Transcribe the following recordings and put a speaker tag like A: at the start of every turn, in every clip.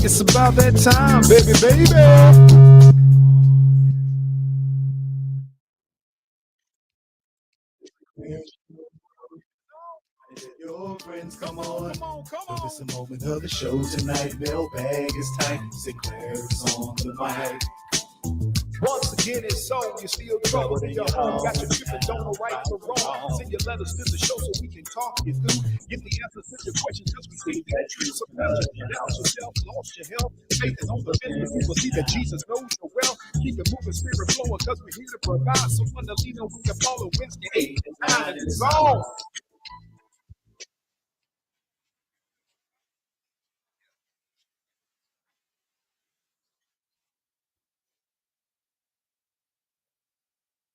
A: It's about that time, baby, baby.
B: Your friends, come on. It's the moment of the show tonight. Mailbag is tight. Sinclair is on the mic.
A: Once again, it's on. You still trouble in your home. Got your tripping, don't know right or wrong. Send your letters to the show so we can talk you through. Get the answers to your questions because we see that truth. Sometimes you doubt yourself, lost your health. Faith is on the fence, but you will see that Jesus knows your well. Keep it moving, spirit flowing because we're here to provide someone to lean on when you follow Wednesday. 8 and 9 is on.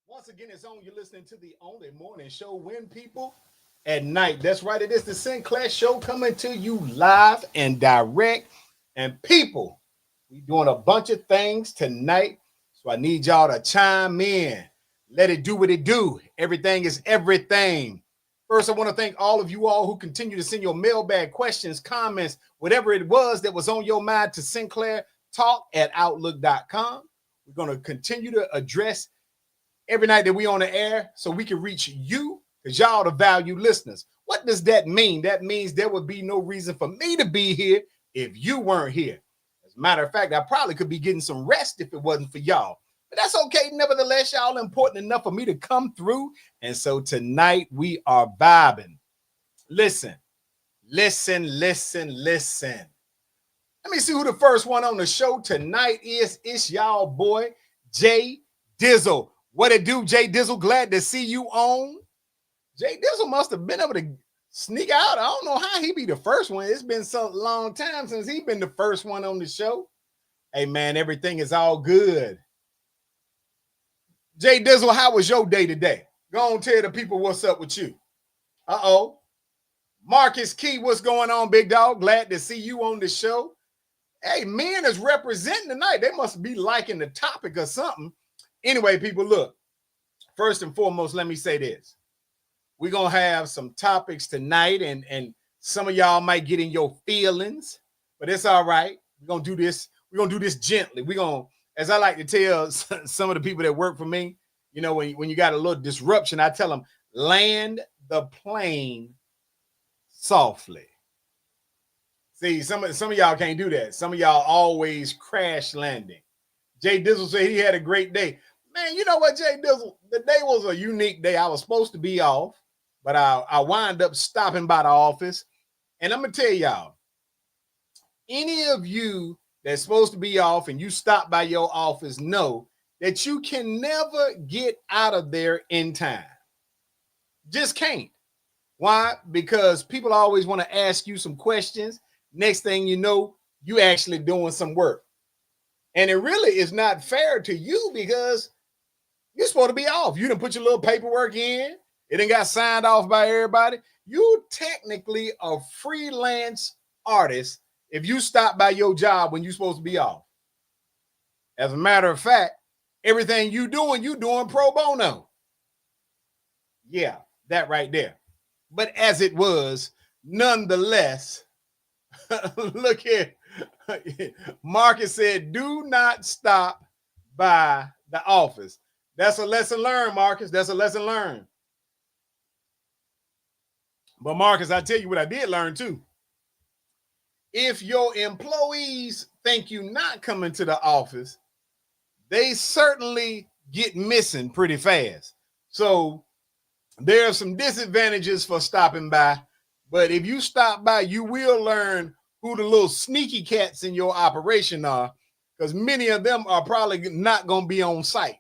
A: Once again, it's on. You're listening to the only morning show when people at night. That's right. It is the Sinclair Show coming to you live and direct. And people, we doing a bunch of things tonight. So I need y'all to chime in. Let it do what it do. Everything is everything. First, I want to thank all of you all who continue to send your mailbag questions, comments, whatever it was that was on your mind to Sinclair Talk at Outlook.com. We're going to continue to address every night that we on the air so we can reach you because y'all the value listeners. What does that mean? That means there would be no reason for me to be here if you weren't here. As a matter of fact, I probably could be getting some rest if it wasn't for y'all. But that's okay. Nevertheless, y'all important enough for me to come through. And so tonight we are vibing. Listen. Let me see who the first one on the show tonight is. It's y'all boy, Jay Dizzle. What it do, Jay Dizzle? Glad to see you on. Jay Dizzle must have been able to sneak out. I don't know how he be the first one. It's been so long time since he been the first one on the show. Hey, man, everything is all good. Jay Dizzle, how was your day today? Go on, tell the people what's up with you. Uh-oh. Marcus Key, what's going on, big dog? Glad to see you on the show. Hey, men is representing tonight. They must be liking the topic or something. Anyway, people, look. First and foremost, let me say this. We're going to have some topics tonight, and some of y'all might get in your feelings, but it's all right. We're going to do this. We're going to do this gently. We're going to, as I like to tell some of the people that work for me, you know, when you got a little disruption, I tell them, land the plane softly. See, some of y'all can't do that. Some of y'all always crash landing. Jay Dizzle said he had a great day. Man, you know what, Jay Dizzle? The day was a unique day. I was supposed to be off, but I wind up stopping by the office. And I'm going to tell y'all, any of you that's supposed to be off and you stop by your office know that you can never get out of there in time. Just can't. Why? Because people always want to ask you some questions. Next thing you know, you actually doing some work. And it really is not fair to you because you're supposed to be off. You didn't put your little paperwork in. It didn't got signed off by everybody. You technically a freelance artist if you stop by your job when you're supposed to be off. As a matter of fact, everything you doing pro bono. Yeah, that right there. But as it was, nonetheless, look here. Marcus said, do not stop by the office. That's a lesson learned, Marcus. That's a lesson learned. But Marcus, I tell you what I did learn too. If your employees think you not coming to the office, they certainly get missing pretty fast. So there are some disadvantages for stopping by. But if you stop by, you will learn who the little sneaky cats in your operation are, because many of them are probably not going to be on site.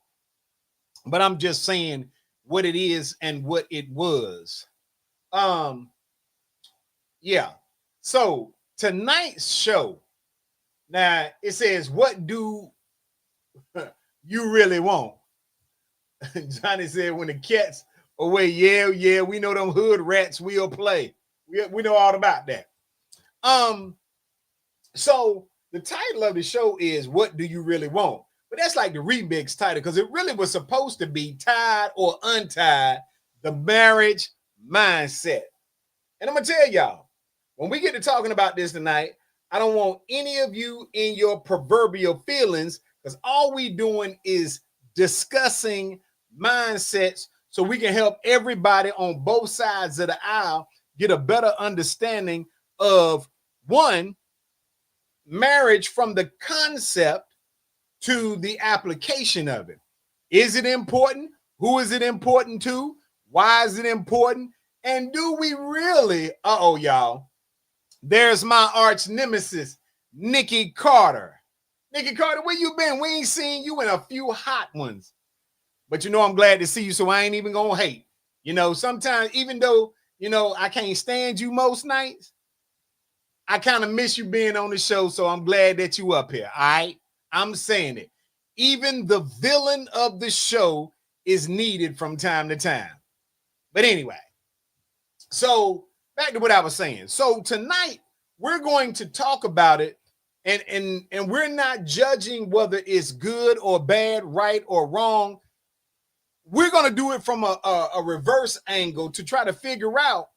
A: But I'm just saying what it is and what it was. Yeah. So tonight's show, now it says, what do you really want? Johnny said, when the cat's away, yeah, we know them hood rats will play. We know all about that. So the title of the show is What Do You Really Want? But that's like the remix title because it really was supposed to be Tied or Untied, the marriage mindset. And I'm going to tell y'all, when we get to talking about this tonight, I don't want any of you in your proverbial feelings, because all we doing is discussing mindsets so we can help everybody on both sides of the aisle get a better understanding of, one, marriage from the concept to the application of it. Is it important? Who is it important to? Why is it important? And do we really, y'all, there's my arch nemesis, Nikki Carter. Nikki Carter, where you been? We ain't seen you in a few hot ones. But you know, I'm glad to see you, so I ain't even gonna hate. You know, sometimes, even though, you know, I can't stand you most nights, I kind of miss you being on the show, so I'm glad that you up here, all right? I'm saying it. Even the villain of the show is needed from time to time. But anyway, so back to what I was saying. So tonight, we're going to talk about it, and we're not judging whether it's good or bad, right or wrong. We're going to do it from a reverse angle to try to figure out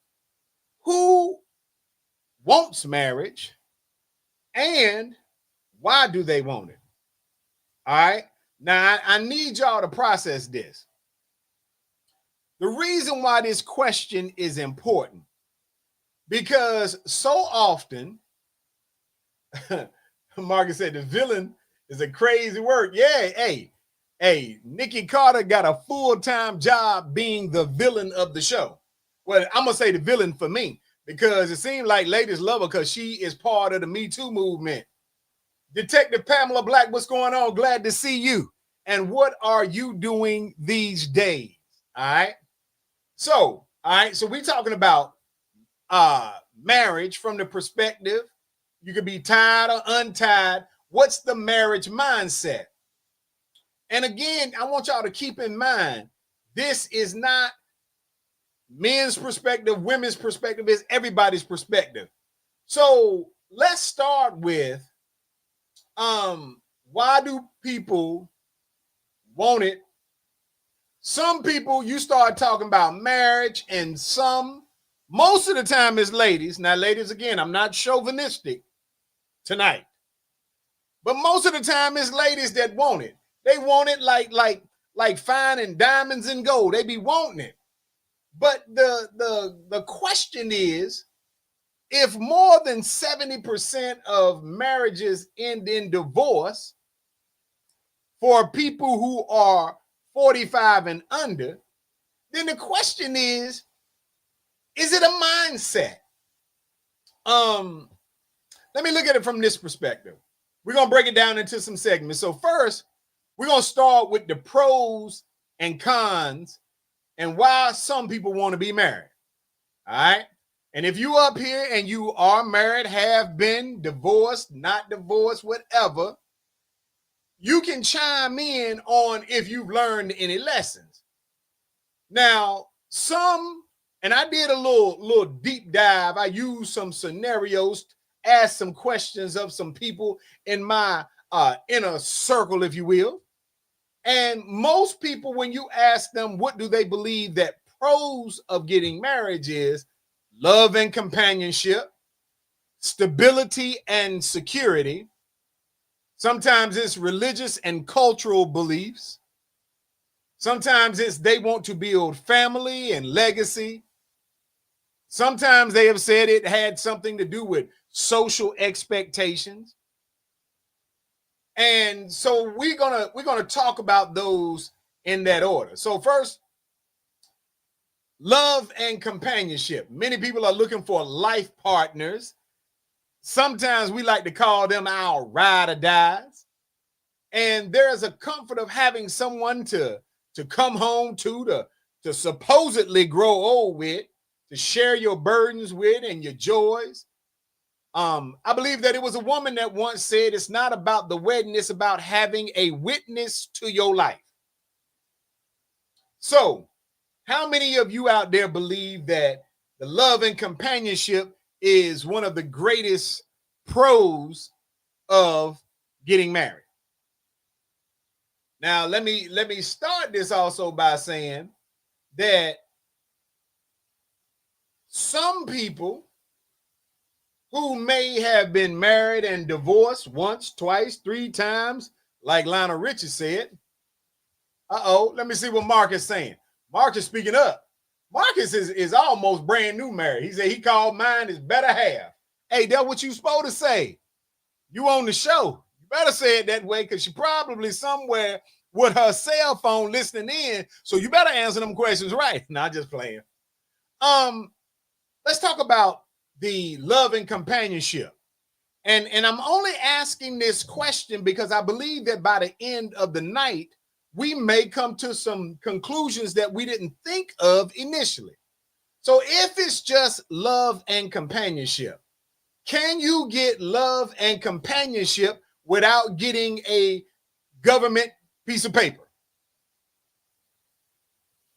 A: who wants marriage and why do they want it. All right. Now, I need y'all to process this. The reason why this question is important, because so often, Marcus said the villain is a crazy word. Yeah, hey, Nikki Carter got a full-time job being the villain of the show. Well, I'm going to say the villain for me, because it seems like ladies love her because she is part of the Me Too movement. Detective Pamela Black, what's going on? Glad to see you. And what are you doing these days? All right. So we're talking about marriage from the perspective. You could be tied or untied. What's the marriage mindset? And again, I want y'all to keep in mind, this is not men's perspective, women's perspective, it's everybody's perspective. So let's start with why do people want it? Some people, you start talking about marriage, and most of the time it's ladies. Now, ladies, again, I'm not chauvinistic tonight, but most of the time it's ladies that want it. They want it like finding diamonds and gold. They be wanting it. But the question is, if more than 70% of marriages end in divorce for people who are 45 and under, then the question is it a mindset? Let me look at it from this perspective. We're going to break it down into some segments. So first, we're going to start with the pros and cons and why some people want to be married. All right. And if you up here and you are married, have been divorced, not divorced, whatever, you can chime in on if you've learned any lessons. Now, and I did a little deep dive. I used some scenarios, asked some questions of some people in my inner circle, if you will. And most people, when you ask them what do they believe that pros of getting marriage is, love and companionship, stability and security. Sometimes it's religious and cultural beliefs. Sometimes it's they want to build family and legacy. Sometimes they have said it had something to do with social expectations. And so we're gonna talk about those in that order. So first, love and companionship. Many people are looking for life partners. Sometimes we like to call them our ride or dies. And there is a comfort of having someone to come home to supposedly grow old with, to share your burdens with and your joys. I believe that it was a woman that once said, it's not about the wedding, it's about having a witness to your life. So, how many of you out there believe that the love and companionship is one of the greatest pros of getting married? Now, let me start this also by saying that some people who may have been married and divorced once, twice, 3 times, like Lionel Richie said. Let me see what Mark is saying. Mark is speaking up. Marcus is almost brand new married. He said he called mine his better half. Hey, that's what you supposed to say. You on the show. You better say it that way because she probably somewhere with her cell phone listening in. So you better answer them questions right. Not just playing. Let's talk about the love and companionship. And I'm only asking this question because I believe that by the end of the night, we may come to some conclusions that we didn't think of initially. So if it's just love and companionship, can you get love and companionship without getting a government piece of paper?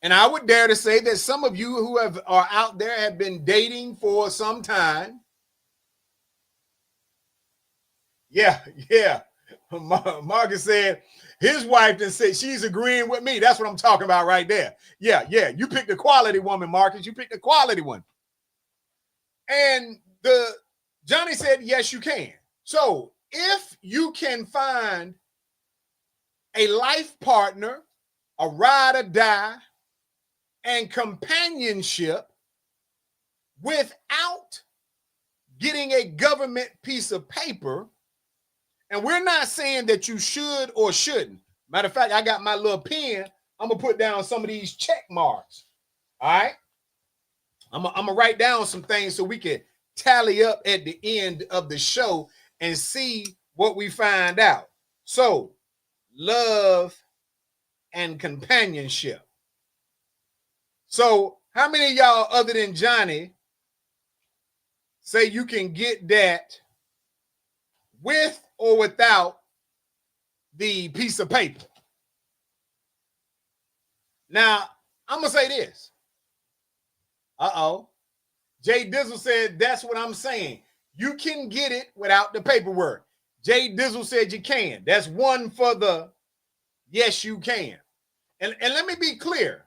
A: And I would dare to say that some of you who are out there have been dating for some time. Yeah. Marcus said, his wife then said she's agreeing with me. That's what I'm talking about right there. Yeah. You picked a quality woman, Marcus. You picked a quality one. And Johnny said, yes, you can. So if you can find a life partner, a ride or die, and companionship without getting a government piece of paper, and we're not saying that you should or shouldn't. Matter of fact, I got my little pen. I'm going to put down some of these check marks. All right? I'm going to write down some things so we can tally up at the end of the show and see what we find out. So, love and companionship. So, how many of y'all other than Johnny say you can get that with or without the piece of paper? Now, I'm going to say this. Jay Dizzle said, that's what I'm saying. You can get it without the paperwork. Jay Dizzle said you can. That's one for the yes, you can. And let me be clear.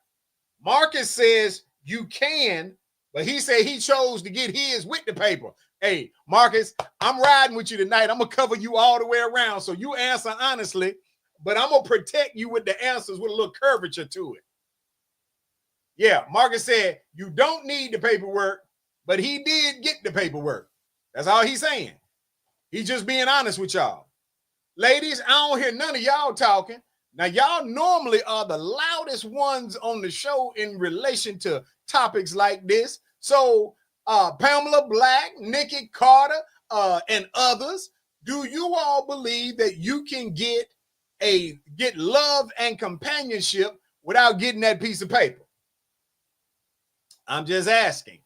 A: Marcus says you can, but he said he chose to get his with the paper. Hey, Marcus, I'm riding with you tonight. I'm going to cover you all the way around. So you answer honestly, but I'm going to protect you with the answers with a little curvature to it. Yeah, Marcus said you don't need the paperwork, but he did get the paperwork. That's all he's saying. He's just being honest with y'all. Ladies, I don't hear none of y'all talking. Now, y'all normally are the loudest ones on the show in relation to topics like this. So, Pamela Black, Nikki Carter, and others, do you all believe that you can get love and companionship without getting that piece of paper? I'm just asking.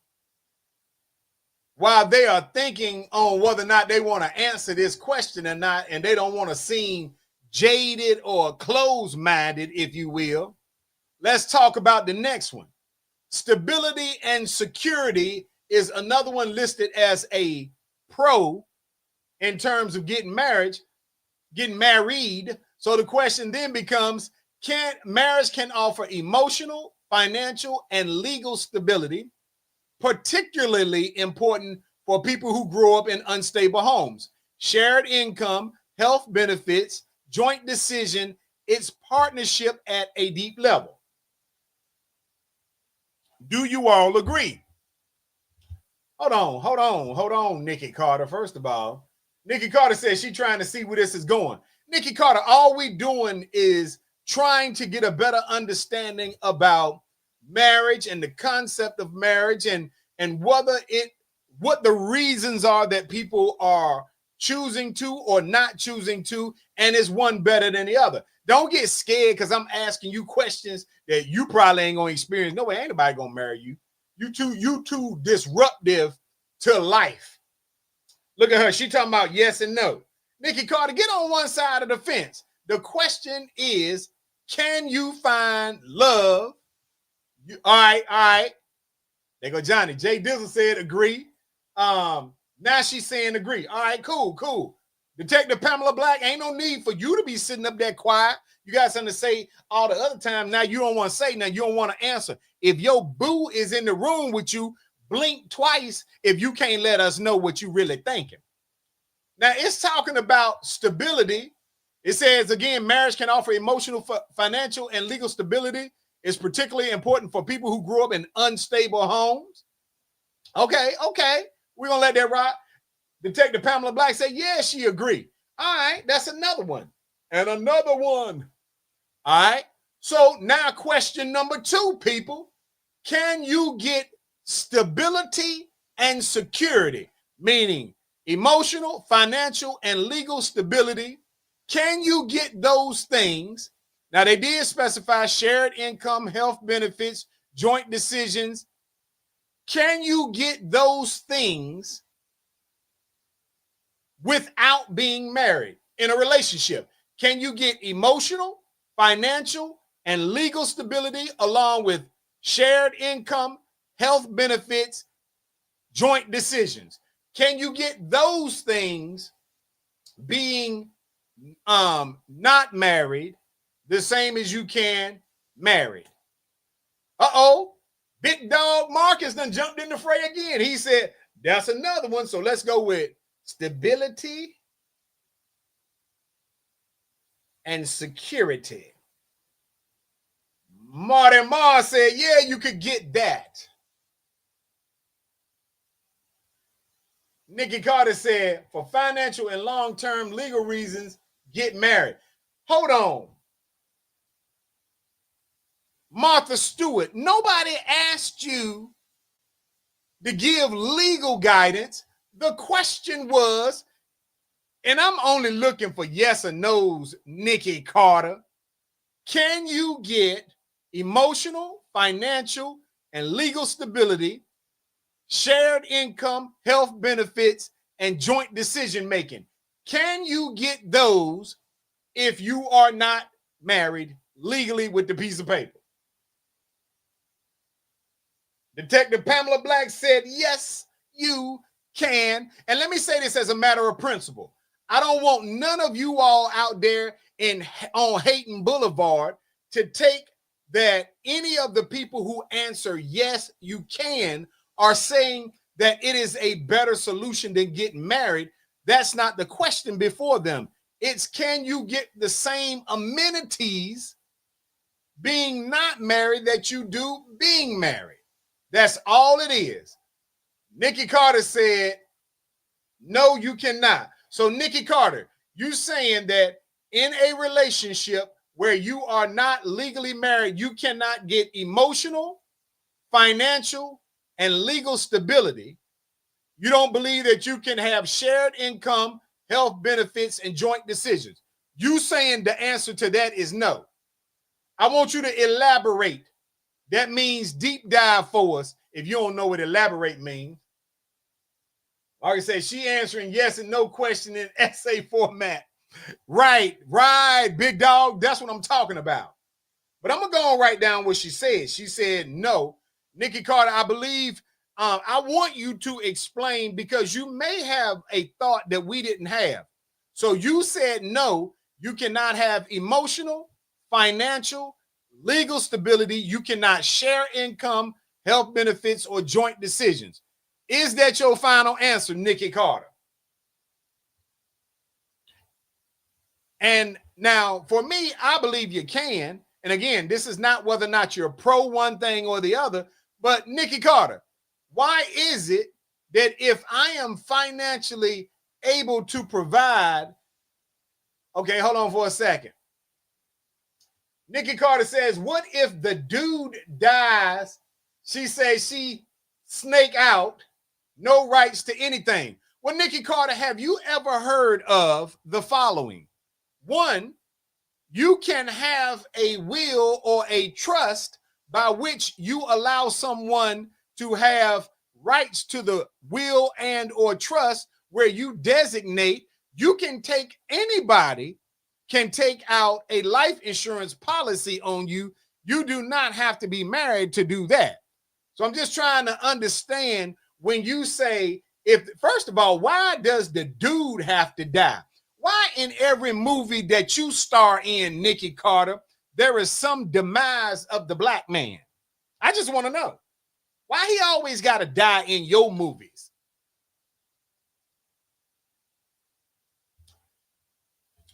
A: While they are thinking on whether or not they want to answer this question or not, and they don't want to seem jaded or closed-minded, if you will, let's talk about the next one. Stability and security is another one listed as a pro in terms of getting married. So the question then becomes, marriage can offer emotional, financial, and legal stability, particularly important for people who grow up in unstable homes. Shared income, health benefits, joint decision, it's partnership at a deep level. Do you all agree? Hold on, Nikki Carter. First of all, Nikki Carter says she's trying to see where this is going. Nikki Carter, all we doing is trying to get a better understanding about marriage and the concept of marriage and what the reasons are that people are choosing to or not choosing to, and is one better than the other. Don't get scared because I'm asking you questions that you probably ain't gonna experience. No way, ain't nobody gonna marry you. You too disruptive to life. Look at her. She talking about yes and no. Nikki Carter, get on one side of the fence. The question is, can you find love? All right. There go Johnny. Jay Dizzle said agree. Now she's saying agree. All right, cool. Detective Pamela Black, ain't no need for you to be sitting up there quiet. You got something to say all the other time. Now you don't want to say, now you don't want to answer. If your boo is in the room with you, blink twice if you can't let us know what you really thinking. Now, it's talking about stability. It says, again, marriage can offer emotional, financial, and legal stability. It's particularly important for people who grew up in unstable homes. Okay. We're going to let that rock. Detective Pamela Black said, yeah, she agreed. All right, that's another one. And another one. All right. So now question number 2, people. Can you get stability and security, meaning emotional, financial, and legal stability? Can you get those things? Now, they did specify shared income, health benefits, joint decisions. Can you get those things without being married in a relationship? Can you get emotional, financial, and legal stability along with shared income, health benefits, joint decisions? Can you get those things being not married the same as you can married? Big dog Marcus done jumped in the fray again. He said, that's another one. So let's go with stability and security. Marty Marr said, yeah, you could get that. Nikki Carter said, for financial and long-term legal reasons, get married. Hold on. Martha Stewart, nobody asked you to give legal guidance. The question was, and I'm only looking for yes or no's, Nikki Carter, can you get emotional, financial, and legal stability, shared income, health benefits, and joint decision making? Can you get those if you are not married legally with the piece of paper? Detective Pamela Black said, yes, you can. And let me say this as a matter of principle. I don't want none of you all out there on Hayton Boulevard to take that any of the people who answer yes, you can are saying that it is a better solution than getting married. That's not the question before them. It's, can you get the same amenities being not married that you do being married? That's all it is. Nikki Carter said, no, you cannot. So Nikki Carter, you saying that in a relationship where you are not legally married, you cannot get emotional, financial, and legal stability. You don't believe that you can have shared income, health benefits, and joint decisions. You saying the answer to that is no. I want you to elaborate. That means deep dive for us if you don't know what elaborate means. Like I said, she answering yes and no question in essay format. Right, big dog. That's what I'm talking about. But I'm going to go and write down what she said. She said no. Nikki Carter, I believe I want you to explain, because you may have a thought that we didn't have. So you said no, you cannot have emotional, financial, legal stability. You cannot share income, health benefits, or joint decisions. Is that your final answer, Nikki Carter? And now, for me, I believe you can. And again, this is not whether or not you're pro one thing or the other, but Nikki Carter, why is it that if I am financially able to provide, okay, hold on for a second. Nikki Carter says, what if the dude dies? She says she snake out, no rights to anything. Well, Nikki Carter, have you ever heard of the following? One, you can have a will or a trust by which you allow someone to have rights to the will and or trust, where you designate, you can take, anybody can take out a life insurance policy on you. You do not have to be married to do that. So I'm just trying to understand, when you say, if, first of all, why does the dude have to die? Why in every movie that you star in, Nikki Carter, there is some demise of the black man? I just want to know. Why he always got to die in your movies?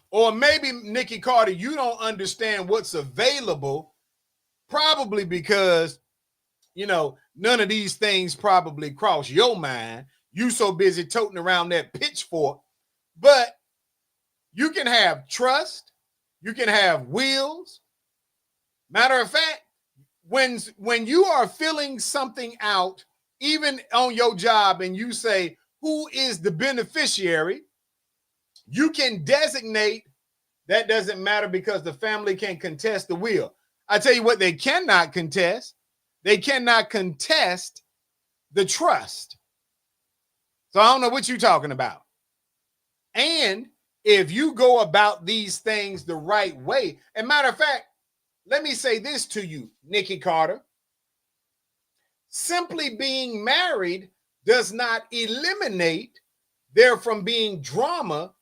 A: Or maybe, Nikki Carter, you don't understand what's available, probably because, none of these things probably cross your mind. You so busy toting around that pitchfork. But you can have trust. You can have wills. Matter of fact, when you are filling something out, even on your job, and you say, who is the beneficiary, you can designate. That doesn't matter because the family can contest the will. I tell you what, they cannot contest. They cannot contest the trust. So I don't know what you're talking about. And if you go about these things the right way, and matter of fact, let me say this to you, Nikki Carter. Simply being married does not eliminate there from being drama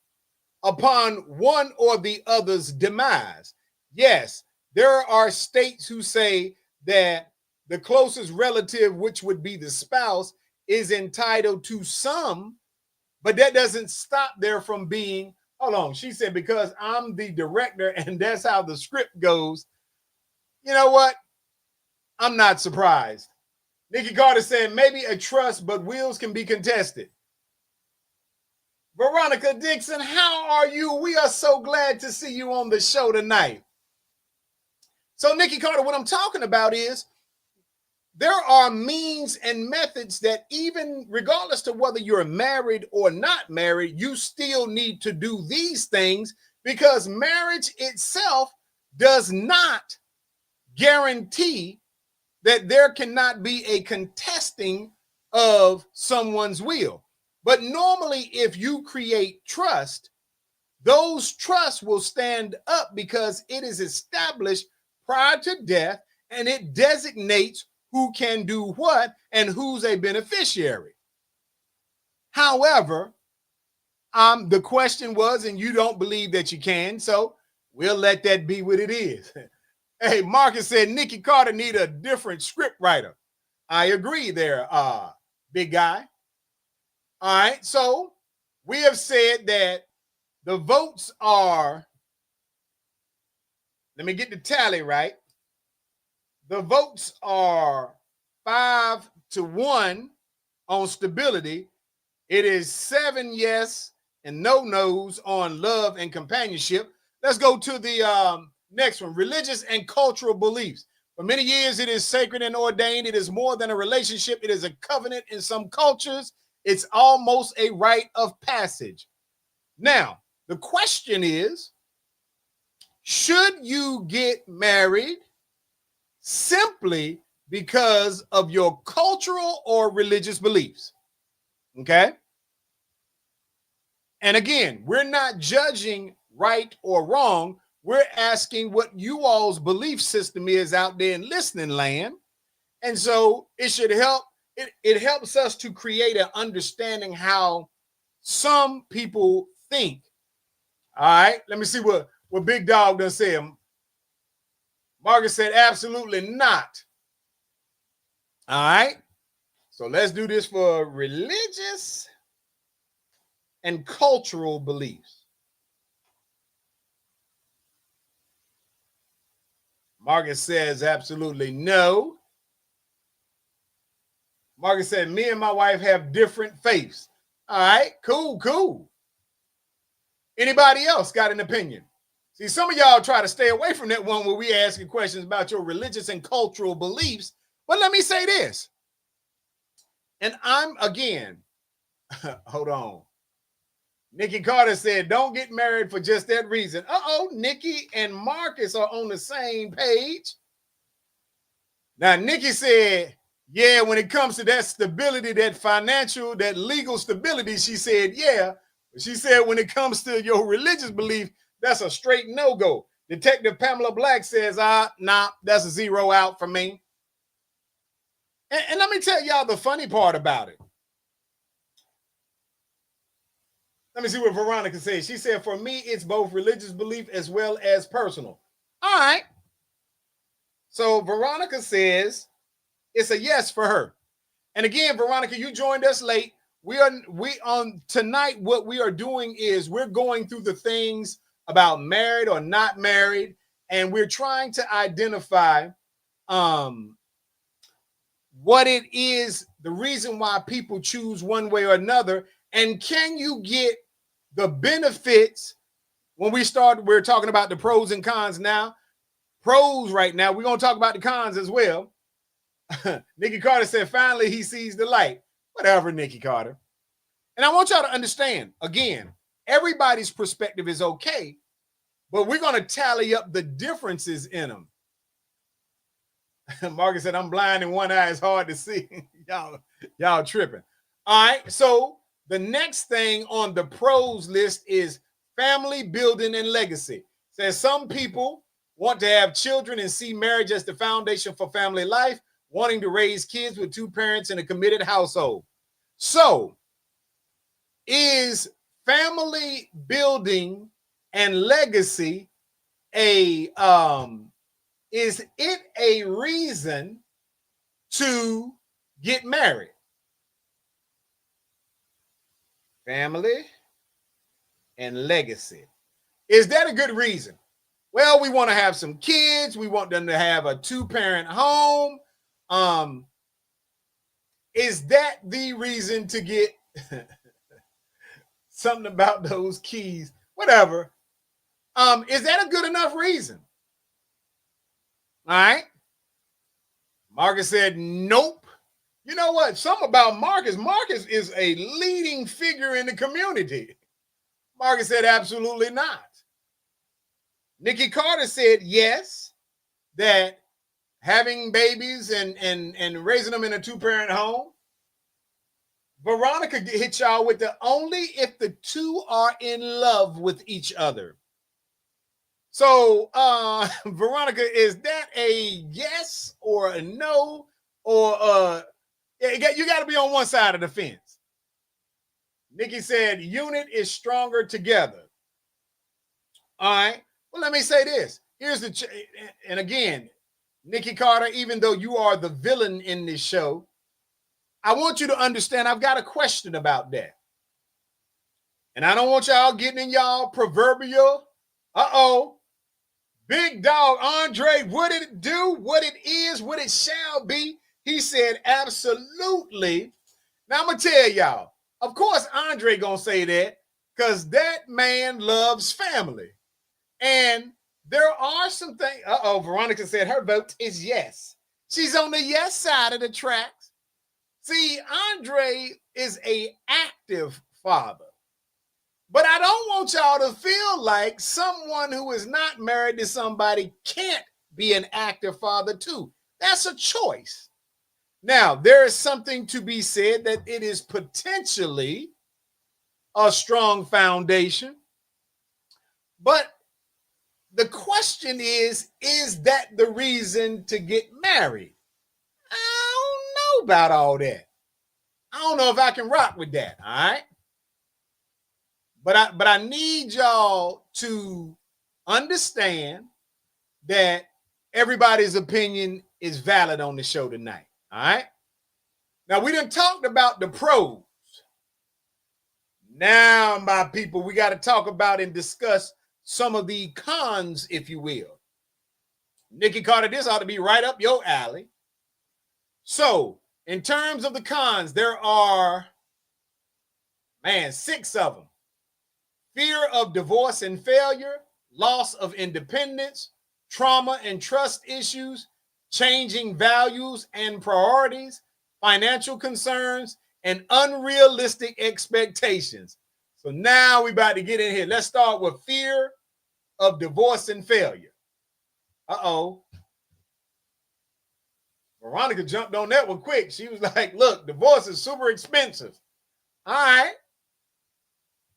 A: upon one or the other's demise. Yes, there are states who say that the closest relative, which would be the spouse, is entitled to some, but that doesn't stop there from being, hold on, she said, because I'm the director and that's how the script goes. You know what? I'm not surprised. Nikki Carter said maybe a trust, but wills can be contested. Veronica Dixon, how are you? We are so glad to see you on the show tonight. So, Nikki Carter, what I'm talking about is there are means and methods that even regardless to whether you're married or not married, you still need to do these things because marriage itself does not guarantee that there cannot be a contesting of someone's will. But normally, if you create trust, those trusts will stand up because it is established prior to death and it designates who can do what and who's a beneficiary. However, the question was, and you don't believe that you can, so we'll let that be what it is. Hey, Marcus said Nikki Carter need a different script writer. I agree there, big guy. All right, so we have said that the votes are, let me get the tally right. The votes are 5-1 on stability. It is 7 yes and no no's on love and companionship. Let's go to the next one, religious and cultural beliefs. For many years, it is sacred and ordained. It is more than a relationship. It is a covenant in some cultures. It's almost a rite of passage. Now, the question is, should you get married simply because of your cultural or religious beliefs? Okay? And again, we're not judging right or wrong. We're asking what you all's belief system is out there in listening land. And so it should help. It helps us to create an understanding how some people think. All right, let me see what Big Dog done said. Margaret said, absolutely not. All right, so let's do this for religious and cultural beliefs. Margaret says absolutely no. Margaret said, me and my wife have different faiths. All right, cool. Anybody else got an opinion? See, some of y'all try to stay away from that one where we asking questions about your religious and cultural beliefs. But let me say this. And I'm, again, hold on. Nikki Carter said, don't get married for just that reason. Uh-oh, Nikki and Marcus are on the same page. Now, Nikki said, yeah, when it comes to that stability, that financial, that legal stability, she said, yeah. But she said, when it comes to your religious belief, that's a straight no-go. Detective Pamela Black says, nah, that's a 0 out for me. And let me tell y'all the funny part about it. Let me see what Veronica says. She said, for me, it's both religious belief as well as personal. All right. So Veronica says, it's a yes for her. And again, Veronica, you joined us late. We on tonight. What we are doing is we're going through the things about married or not married, and we're trying to identify what it is, the reason why people choose one way or another, and can you get the benefits when we're talking about the pros and cons now. Pros right now, we're going to talk about the cons as well. Nikki Carter said, finally, he sees the light. Whatever, Nikki Carter. And I want y'all to understand, again, everybody's perspective is okay, but we're going to tally up the differences in them. Marcus said, I'm blind in one eye. It's hard to see. y'all tripping. All right. So the next thing on the pros list is family building and legacy. Says some people want to have children and see marriage as the foundation for family life, wanting to raise kids with two parents in a committed household. So is family building and legacy is it a reason to get married? Family and legacy. Is that a good reason? Well, we want to have some kids. We want them to have a two-parent home. Is that the reason to get something about those keys? Whatever. Is that a good enough reason? All right. Marcus said, nope. You know what? Something about Marcus. Marcus is a leading figure in the community. Marcus said, absolutely not. Nikki Carter said, yes, that having babies and raising them in a two-parent home. Veronica hit y'all with the only if the two are in love with each other. So, Veronica, is that a yes or a no? Or you got to be on one side of the fence. Nikki said, unit is stronger together. All right. Well, let me say this. Here's and again, Nikki Carter, even though you are the villain in this show, I want you to understand I've got a question about that. And I don't want y'all getting in y'all proverbial, big dog Andre, what did it do? What it is, what it shall be. He said, absolutely. Now I'm going to tell y'all, of course, Andre going to say that because that man loves family. And there are some things. Veronica said her vote is yes. She's on the yes side of the tracks. See, Andre is an active father. But I don't want y'all to feel like someone who is not married to somebody can't be an active father too. That's a choice. Now, there is something to be said that it is potentially a strong foundation. But the question is that the reason to get married? I don't know about all that. I don't know if I can rock with that, all right? But I need y'all to understand that everybody's opinion is valid on the show tonight. All right. Now we done talked about the pros. Now, my people, we got to talk about and discuss some of the cons, if you will. Nikki Carter, this ought to be right up your alley. So, in terms of the cons, there are, 6 of them. Fear of divorce and failure, loss of independence, trauma and trust issues, changing values and priorities, financial concerns, and unrealistic expectations. So now we're about to get in here. Let's start with fear of divorce and failure. Veronica jumped on that one quick. She was like, look, divorce is super expensive. All right.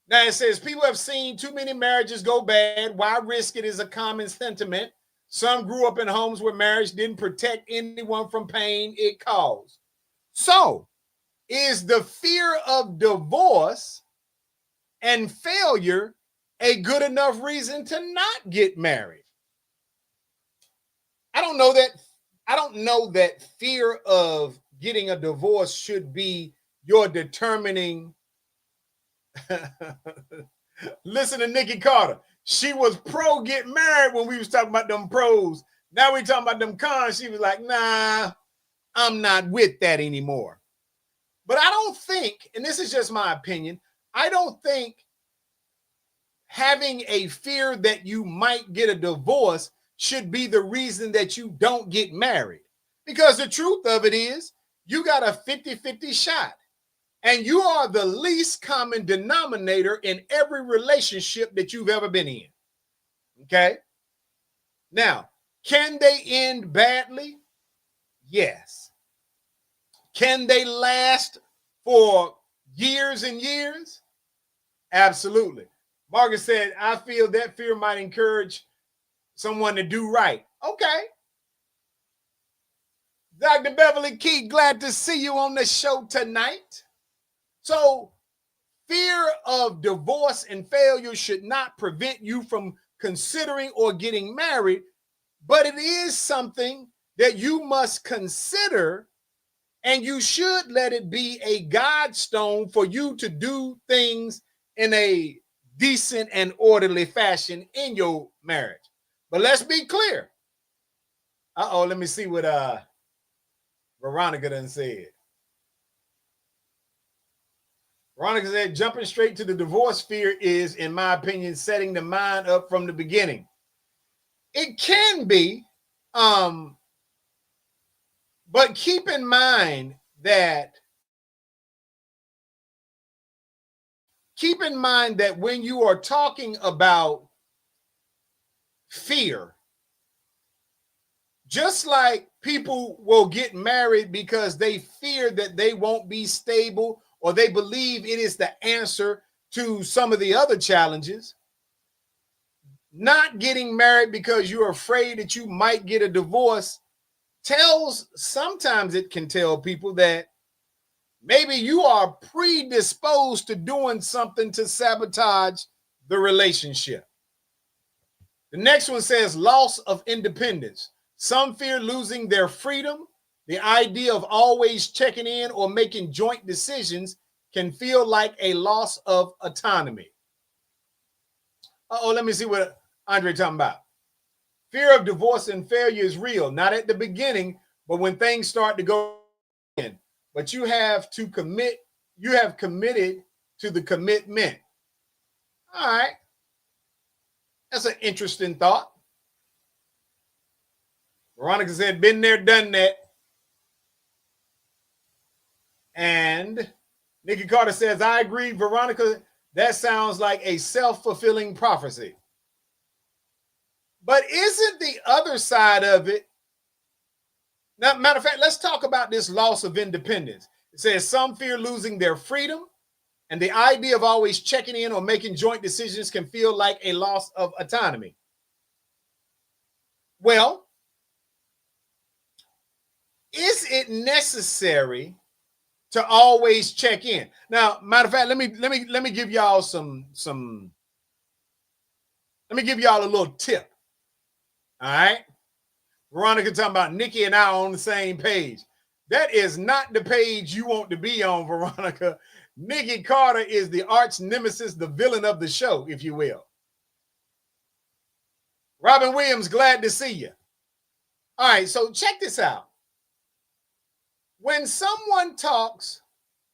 A: Now it says people have seen too many marriages go bad. Why risk it is a common sentiment. Some grew up in homes where marriage didn't protect anyone from pain it caused. So, is the fear of divorce and failure a good enough reason to not get married? I don't know that fear of getting a divorce should be your determining. Listen to Nikki Carter. She was pro get married when we was talking about them pros. Now we talking about them cons. She was like, nah, I'm not with that anymore. But I don't think, and this is just my opinion, I don't think having a fear that you might get a divorce should be the reason that you don't get married. Because the truth of it is, you got a 50-50 shot. And you are the least common denominator in every relationship that you've ever been in. Okay? Now, can they end badly? Yes. Can they last for years and years? Absolutely. Margaret said, I feel that fear might encourage someone to do right. Okay. Dr. Beverly Key, glad to see you on the show tonight. So, fear of divorce and failure should not prevent you from considering or getting married, but it is something that you must consider, and you should let it be a guidestone for you to do things in a decent and orderly fashion in your marriage. But let's be clear. Let me see what Veronica done said. Veronica said, jumping straight to the divorce fear is, in my opinion, setting the mind up from the beginning. It can be, but keep in mind that when you are talking about fear, just like people will get married because they fear that they won't be stable or they believe it is the answer to some of the other challenges, not getting married because you're afraid that you might get a divorce sometimes it can tell people that maybe you are predisposed to doing something to sabotage the relationship. The next one says loss of independence. Some fear losing their freedom. The idea of always checking in or making joint decisions can feel like a loss of autonomy. Let me see what Andre talking about. Fear of divorce and failure is real, not at the beginning, but when things start to go in. But you have to commit, you have committed to the commitment. All right. That's an interesting thought. Veronica said, been there, done that. And Nikki Carter says, I agree, Veronica, that sounds like a self-fulfilling prophecy. But isn't the other side of it? Now, matter of fact, let's talk about this loss of independence. It says some fear losing their freedom, and the idea of always checking in or making joint decisions can feel like a loss of autonomy. Well, is it necessary to always check in? Now, matter of fact, let me give y'all let me give y'all a little tip. All right. Veronica talking about Nikki and I on the same page. That is not the page you want to be on, Veronica. Nikki Carter is the arch nemesis, the villain of the show, if you will. Robin Williams, glad to see you. All right, so check this out. When someone talks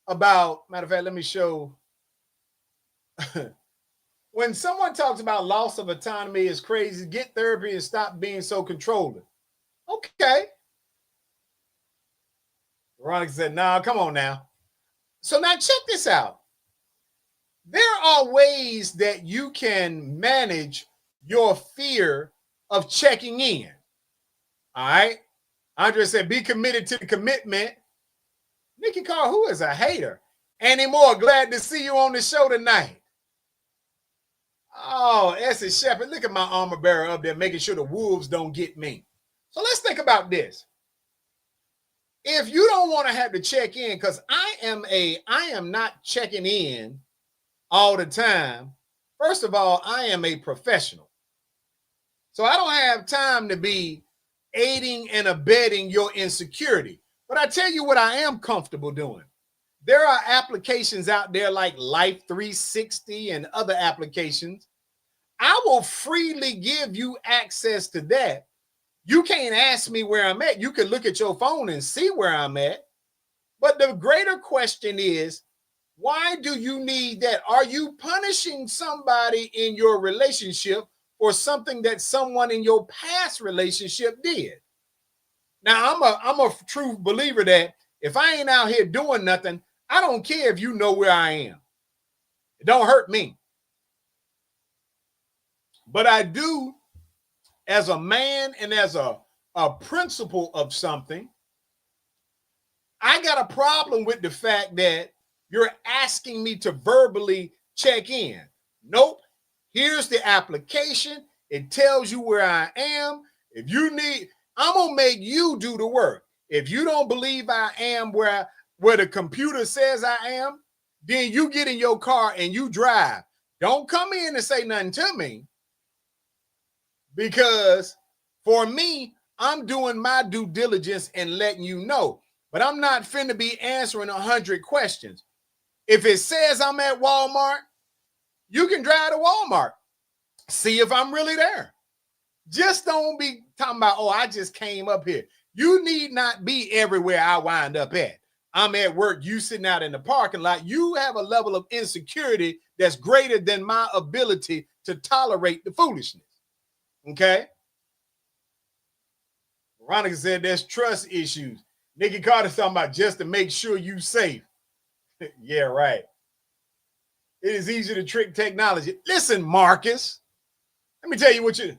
A: about, matter of fact, let me show. When someone talks about loss of autonomy is crazy, get therapy and stop being so controlling. Okay. Veronica said, nah, come on now. So now check this out. There are ways that you can manage your fear of checking in. All right. Andre said, be committed to the commitment. Nikki Carr, who is a hater? Annie Moore, glad to see you on the show tonight. Oh, Essie Shepherd, look at my armor bearer up there making sure the wolves don't get me. So let's think about this. If you don't want to have to check in, because I am not checking in all the time. First of all, I am a professional. So I don't have time to be aiding and abetting your insecurity. But I tell you what I am comfortable doing. There are applications out there like Life 360 and other applications. I will freely give you access to that. You can't ask me where I'm at. You can look at your phone and see where I'm at. But the greater question is, why do you need that? Are you punishing somebody in your relationship for something that someone in your past relationship did? Now, I'm a true believer that if I ain't out here doing nothing, I don't care if you know where I am. It don't hurt me. But I do, as a man and as a principle of something, I got a problem with the fact that you're asking me to verbally check in. Nope. Here's the application. It tells you where I am. If you need, I'm going to make you do the work. If you don't believe I am where the computer says I am, then you get in your car and you drive. Don't come in and say nothing to me, because for me, I'm doing my due diligence and letting you know. But I'm not finna be answering 100 questions. If it says I'm at Walmart, you can drive to Walmart. See if I'm really there. Just don't be talking about, oh, I just came up here. You need not be everywhere I wind up at. I'm at work, you sitting out in the parking lot. You have a level of insecurity that's greater than my ability to tolerate the foolishness. Okay? Veronica said there's trust issues. Nikki Carter's talking about just to make sure you safe. Yeah, right. It is easy to trick technology. Listen, Marcus, let me tell you what you...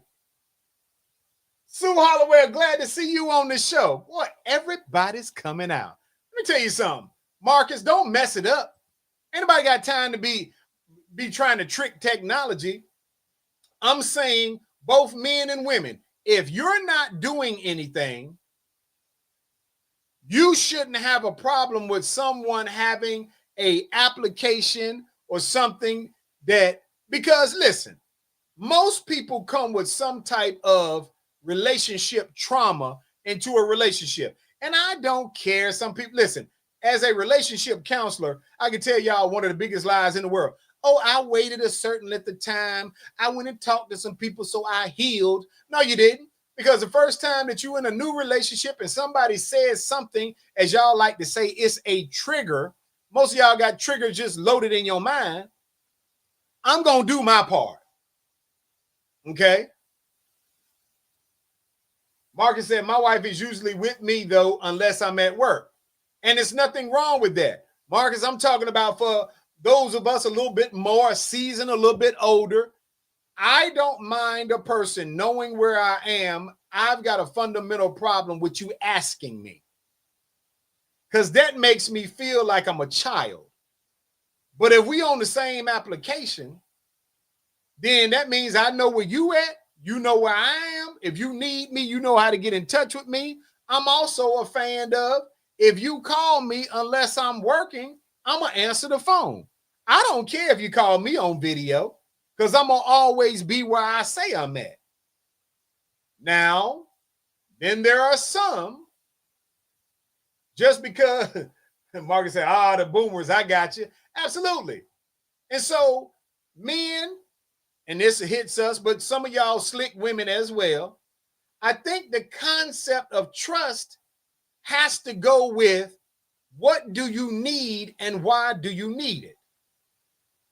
A: Sue Holloway, glad to see you on the show. Boy, everybody's coming out. Let me tell you something. Marcus, don't mess it up. Anybody got time to be trying to trick technology? I'm saying both men and women, if you're not doing anything, you shouldn't have a problem with someone having an application or something that, because listen, most people come with some type of relationship trauma into a relationship. And I don't care. Some people, listen, as a relationship counselor, I can tell y'all one of the biggest lies in the world. Oh, I waited a certain length of time. I went and talked to some people, so I healed. No, you didn't. Because the first time that you're in a new relationship and somebody says something, as y'all like to say, it's a trigger. Most of y'all got triggers just loaded in your mind. I'm going to do my part. Okay? Marcus said, my wife is usually with me, though, unless I'm at work. And there's nothing wrong with that. Marcus, I'm talking about for those of us a little bit more seasoned, a little bit older. I don't mind a person knowing where I am. I've got a fundamental problem with you asking me, because that makes me feel like I'm a child. But if we on the same application, then that means I know where you at. You know where I am. If you need me, you know how to get in touch with me. I'm also a fan of, if you call me, unless I'm working, I'm going to answer the phone. I don't care if you call me on video, because I'm going to always be where I say I'm at. Now, then there are some, just because Marcus said, the boomers, I got you. Absolutely. And so men, and this hits us, but some of y'all slick women as well, I think the concept of trust has to go with, what do you need and why do you need it?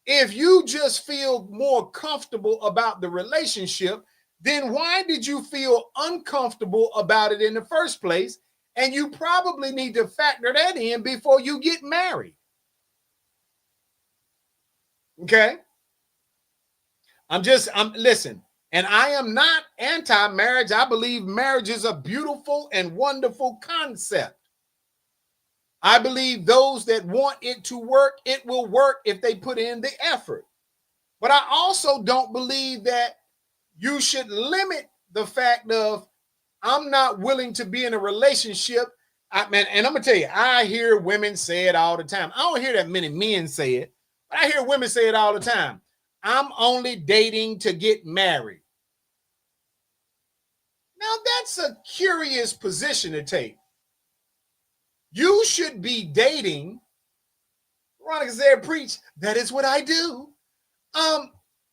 A: If you just feel more comfortable about the relationship, then why did you feel uncomfortable about it in the first place? And you probably need to factor that in before you get married. Okay? Listen, and I am not anti-marriage. I believe marriage is a beautiful and wonderful concept. I believe those that want it to work, it will work if they put in the effort. But I also don't believe that you should limit the fact of, I'm not willing to be in a relationship. And I'm going to tell you, I hear women say it all the time. I don't hear that many men say it, but I hear women say it all the time. I'm only dating to get married. Now, that's a curious position to take. You should be dating. Veronica said, preach, that is what I do.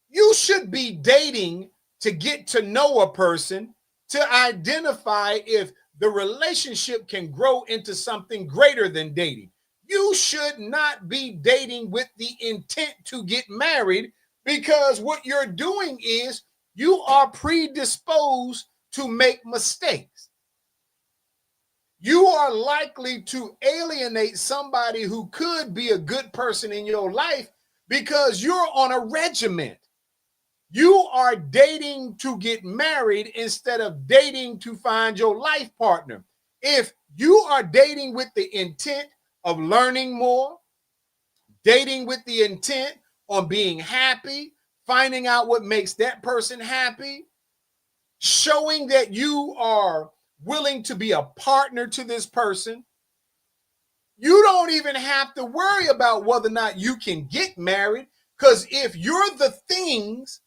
A: You should be dating to get to know a person, to identify if the relationship can grow into something greater than dating. You should not be dating with the intent to get married, because what you're doing is you are predisposed to make mistakes. You are likely to alienate somebody who could be a good person in your life because you're on a regiment. You are dating to get married instead of dating to find your life partner. If you are dating with the intent of learning more, dating with the intent on being happy, finding out what makes that person happy, showing that you are willing to be a partner to this person, you don't even have to worry about whether or not you can get married, because if you're the things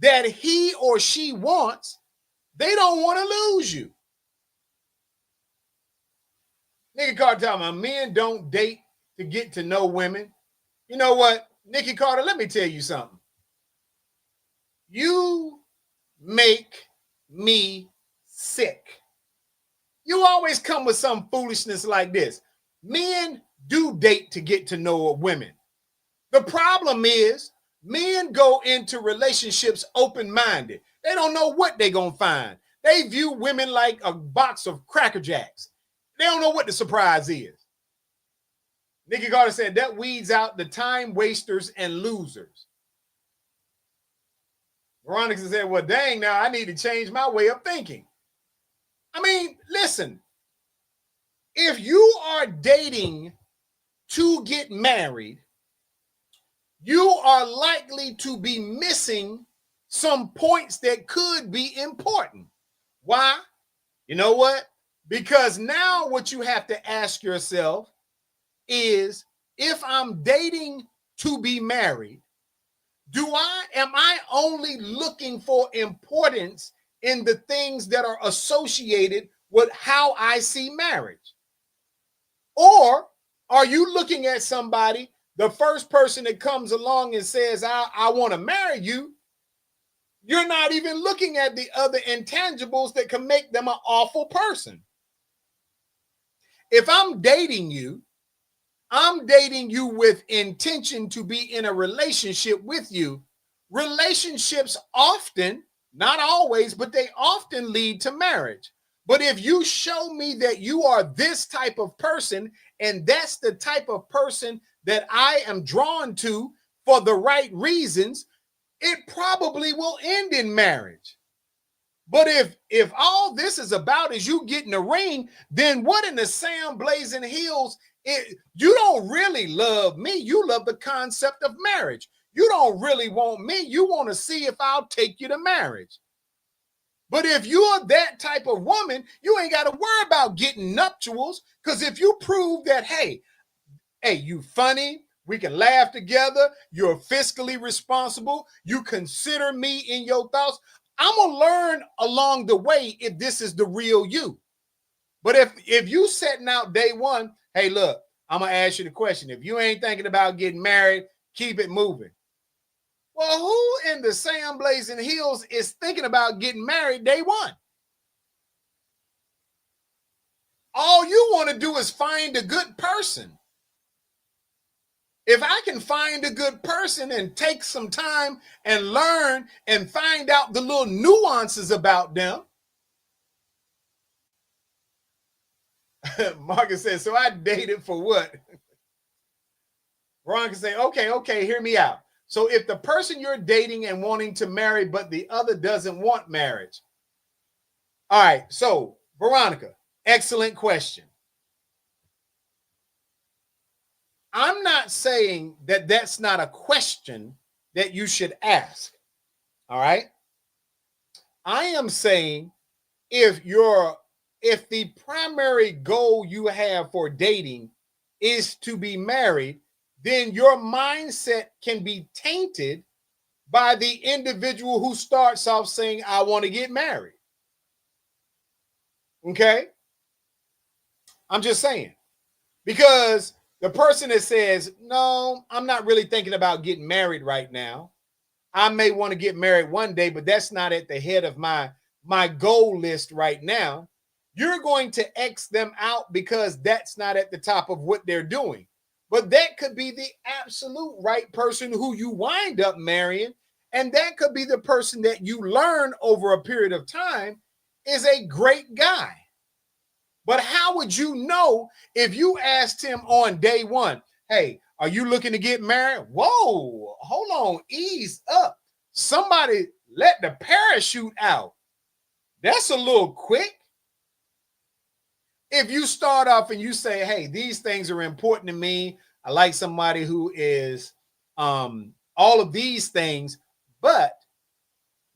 A: that he or she wants, they don't want to lose you. Nikki Carter talking about men don't date to get to know women. You know what, Nikki Carter, let me tell you something. You make me sick. You always come with some foolishness like this. Men do date to get to know women. The problem is men go into relationships open-minded. They don't know what they're going to find. They view women like a box of Cracker Jacks. They don't know what the surprise is. Nikki Carter said that weeds out the time wasters and losers. Veronica said, well, dang, now I need to change my way of thinking. I mean, listen, if you are dating to get married, you are likely to be missing some points that could be important. Why? You know what? Because now what you have to ask yourself is, if I'm dating to be married, am I only looking for importance in the things that are associated with how I see marriage? Or are you looking at somebody, the first person that comes along and says, I want to marry you, you're not even looking at the other intangibles that can make them an awful person. If I'm dating you with intention to be in a relationship with you. Relationships often, not always, but they often lead to marriage. But if you show me that you are this type of person, and that's the type of person that I am drawn to for the right reasons, it probably will end in marriage. But if all this is about is you getting a ring, then what in the Sam Blazing Hills? You don't really love me. You love the concept of marriage. You don't really want me. You want to see if I'll take you to marriage. But if you're that type of woman, you ain't got to worry about getting nuptials, because if you prove that, hey, you funny, we can laugh together, you're fiscally responsible, you consider me in your thoughts, I'm going to learn along the way if this is the real you. But if you setting out day one, hey, look, I'm going to ask you the question. If you ain't thinking about getting married, keep it moving. Well, who in the Sam Blazing Hills is thinking about getting married day one? All you want to do is find a good person. If I can find a good person and take some time and learn and find out the little nuances about them. Marcus says, so I dated for what? Ron can say, okay, hear me out. So if the person you're dating and wanting to marry, but the other doesn't want marriage. All right, so Veronica, excellent question. I'm not saying that that's not a question that you should ask. All right. I am saying if the primary goal you have for dating is to be married, then your mindset can be tainted by the individual who starts off saying, I want to get married. Okay. I'm just saying. Because the person that says, no, I'm not really thinking about getting married right now. I may want to get married one day, but that's not at the head of my goal list right now. You're going to X them out because that's not at the top of what they're doing. But that could be the absolute right person who you wind up marrying. And that could be the person that you learn over a period of time is a great guy. But how would you know if you asked him on day one, hey, are you looking to get married? Whoa, hold on, ease up. Somebody let the parachute out. That's a little quick. If you start off and you say, hey, these things are important to me. I like somebody who is all of these things, but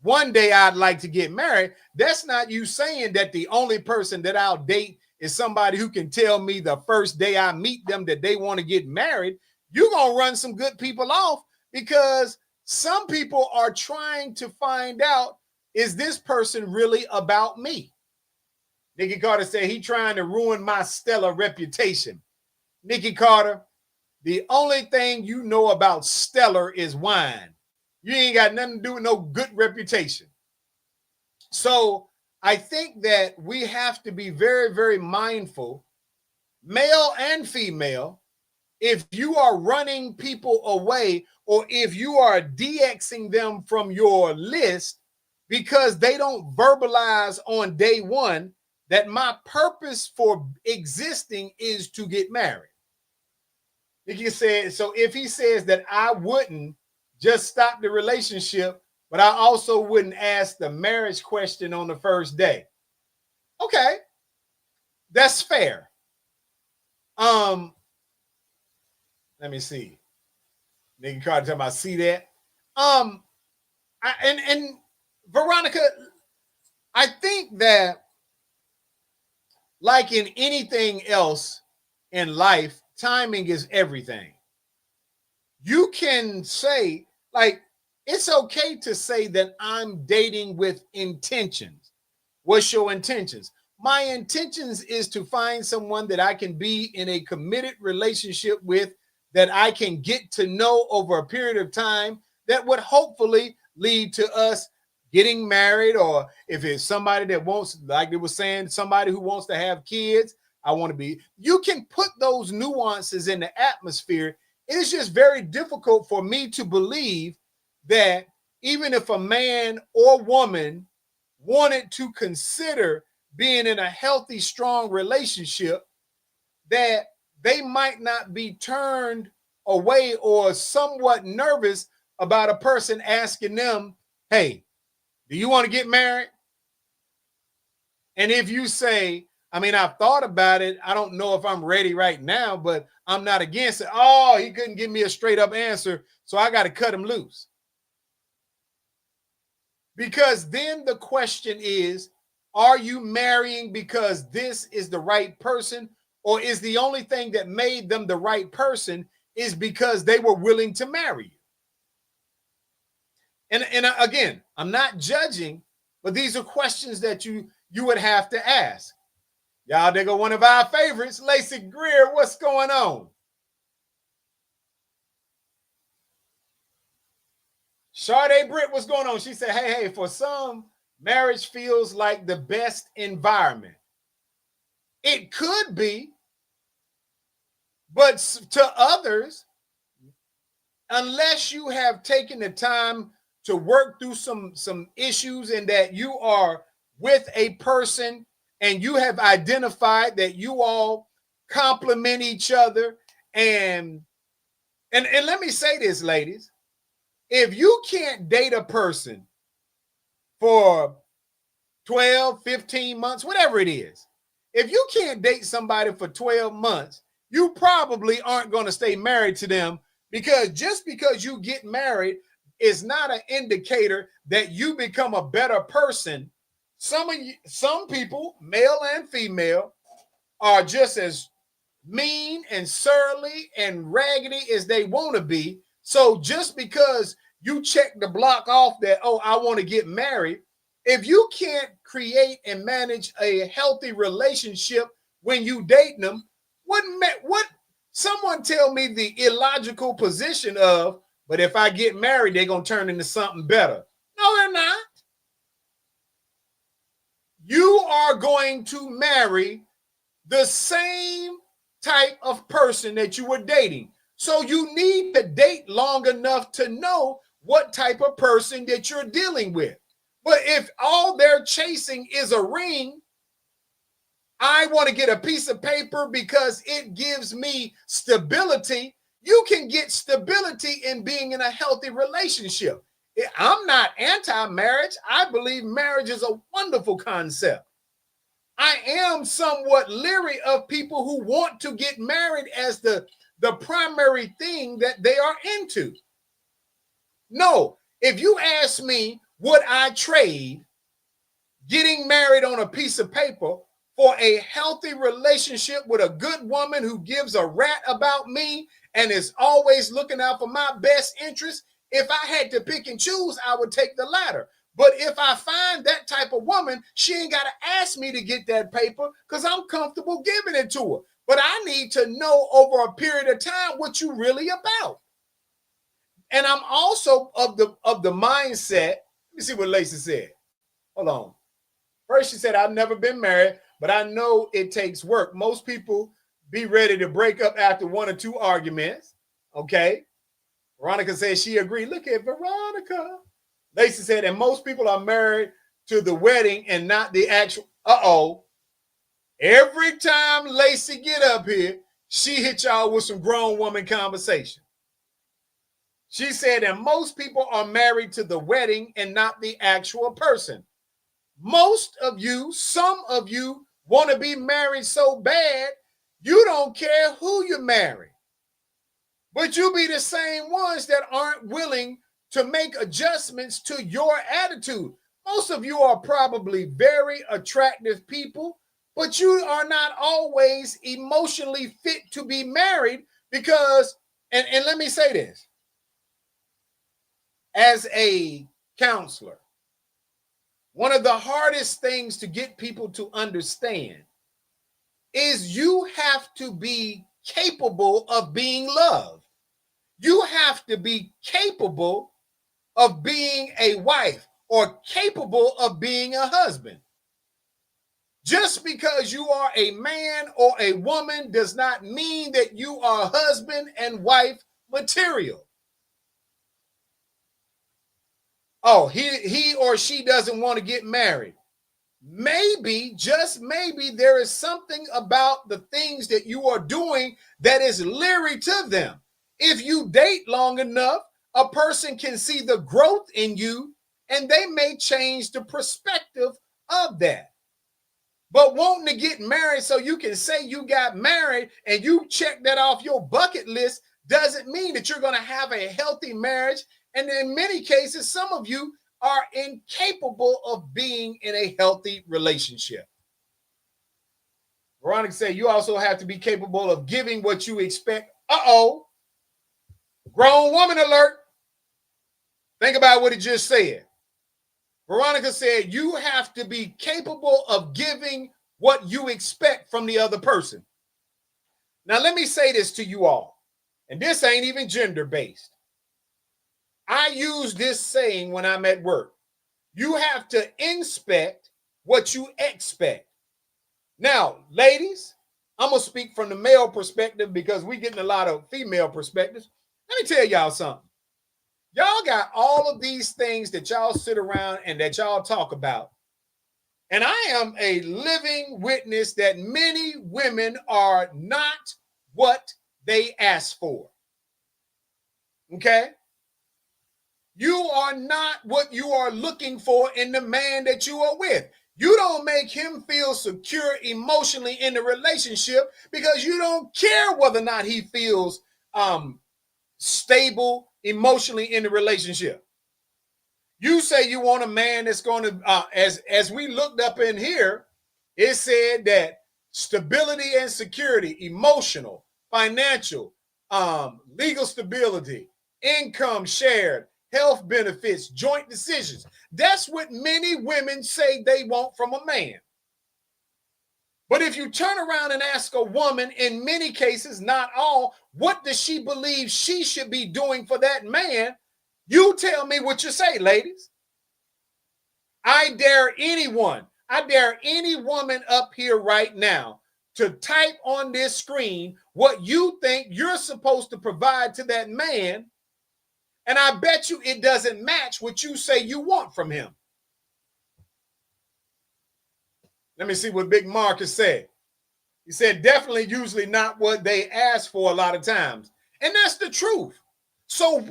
A: one day I'd like to get married. That's not you saying that the only person that I'll date is somebody who can tell me the first day I meet them that they want to get married. You're going to run some good people off because some people are trying to find out, is this person really about me? Nikki Carter said he trying to ruin my stellar reputation. Nikki Carter, the only thing you know about stellar is wine. You ain't got nothing to do with no good reputation. So I think that we have to be very, very mindful, male and female, if you are running people away or if you are DXing them from your list because they don't verbalize on day one that my purpose for existing is to get married. Nikki said, so if he says that I wouldn't just stop the relationship, but I also wouldn't ask the marriage question on the first day. Okay, that's fair. Let me see. Nikki Carter talking about see that. And Veronica, I think that like in anything else in life, timing is everything. You can say, like, it's okay to say that I'm dating with intentions. What's your intentions? My intentions is to find someone that I can be in a committed relationship with, that I can get to know over a period of time that would hopefully lead to us getting married, or if it's somebody that wants, like they were saying, somebody who wants to have kids, I want to be. You can put those nuances in the atmosphere. It's just very difficult for me to believe that even if a man or woman wanted to consider being in a healthy, strong relationship, that they might not be turned away or somewhat nervous about a person asking them, hey, do you want to get married? And if you say, I mean, I've thought about it, I don't know if I'm ready right now, but I'm not against it. Oh, he couldn't give me a straight up answer, so I got to cut him loose. Because then the question is, are you marrying because this is the right person, or is the only thing that made them the right person is because they were willing to marry you? And again, I'm not judging, but these are questions that you would have to ask. Y'all, there go one of our favorites, Lacey Greer. What's going on? Sade Britt, what's going on? She said, hey, for some, marriage feels like the best environment. It could be, but to others, unless you have taken the time to work through some issues and that you are with a person and you have identified that you all complement each other. And let me say this, ladies, if you can't date a person for 12, 15 months, whatever it is, if you can't date somebody for 12 months, you probably aren't going to stay married to them, because just because you get married is not an indicator that you become a better person. Some people, male and female, are just as mean and surly and raggedy as they want to be. So just because you check the block off that, oh, I want to get married, if you can't create and manage a healthy relationship when you dating them. What someone tell me the illogical position of, but if I get married, they're going to turn into something better. No, they're not. You are going to marry the same type of person that you were dating. So you need to date long enough to know what type of person that you're dealing with. But if all they're chasing is a ring, I want to get a piece of paper because it gives me stability. You can get stability in being in a healthy relationship. I'm not anti-marriage. I believe marriage is a wonderful concept. I am somewhat leery of people who want to get married as the primary thing that they are into. No, if you ask me, would I trade getting married on a piece of paper for a healthy relationship with a good woman who gives a rat about me and is always looking out for my best interest? If I had to pick and choose, I would take the latter. But if I find that type of woman, she ain't got to ask me to get that paper because I'm comfortable giving it to her. But I need to know over a period of time what you really about. And I'm also of the mindset. Let me see what Lacey said. Hold on. First, she said, I've never been married, but I know it takes work. Most people be ready to break up after 1 or 2 arguments. Okay. Veronica says she agreed. Look at Veronica. Lacey said, and most people are married to the wedding and not the actual. Every time Lacey get up here, she hit y'all with some grown woman conversation. She said, and most people are married to the wedding and not the actual person. Most of you, some of you want to be married so bad, you don't care who you marry. But you be the same ones that aren't willing to make adjustments to your attitude. Most of you are probably very attractive people, but you are not always emotionally fit to be married because, and let me say this, as a counselor, one of the hardest things to get people to understand is you have to be capable of being loved. You have to be capable of being a wife or capable of being a husband. Just because you are a man or a woman does not mean that you are husband and wife material. Oh, he or she doesn't want to get married. Maybe, just maybe, there is something about the things that you are doing that is leery to them. If you date long enough, a person can see the growth in you and they may change the perspective of that. But wanting to get married so you can say you got married and you check that off your bucket list doesn't mean that you're going to have a healthy marriage. And in many cases, some of you are incapable of being in a healthy relationship. Veronica said you also have to be capable of giving what you expect. Grown woman alert. Think about what he just said. Veronica said you have to be capable of giving what you expect from the other person. Now, let me say this to you all, and this ain't even gender-based. I use this saying when I'm at work. You have to inspect what you expect. Now, ladies, I'm going to speak from the male perspective because we're getting a lot of female perspectives. Let me tell y'all something. Y'all got all of these things that y'all sit around and that y'all talk about. And I am a living witness that many women are not what they ask for. Okay? You are not what you are looking for in the man that you are with. You don't make him feel secure emotionally in the relationship because you don't care whether or not he feels stable emotionally in the relationship. You say you want a man that's going to, as we looked up in here, it said that stability and security, emotional, financial, legal stability, income shared, health benefits, joint decisions. That's what many women say they want from a man. But if you turn around and ask a woman, in many cases, not all, what does she believe she should be doing for that man? You tell me what you say, ladies. I dare anyone, I dare any woman up here right now to type on this screen what you think you're supposed to provide to that man. And I bet you it doesn't match what you say you want from him. Let me see what Big Marcus said. He said, definitely usually not what they ask for a lot of times. And that's the truth. So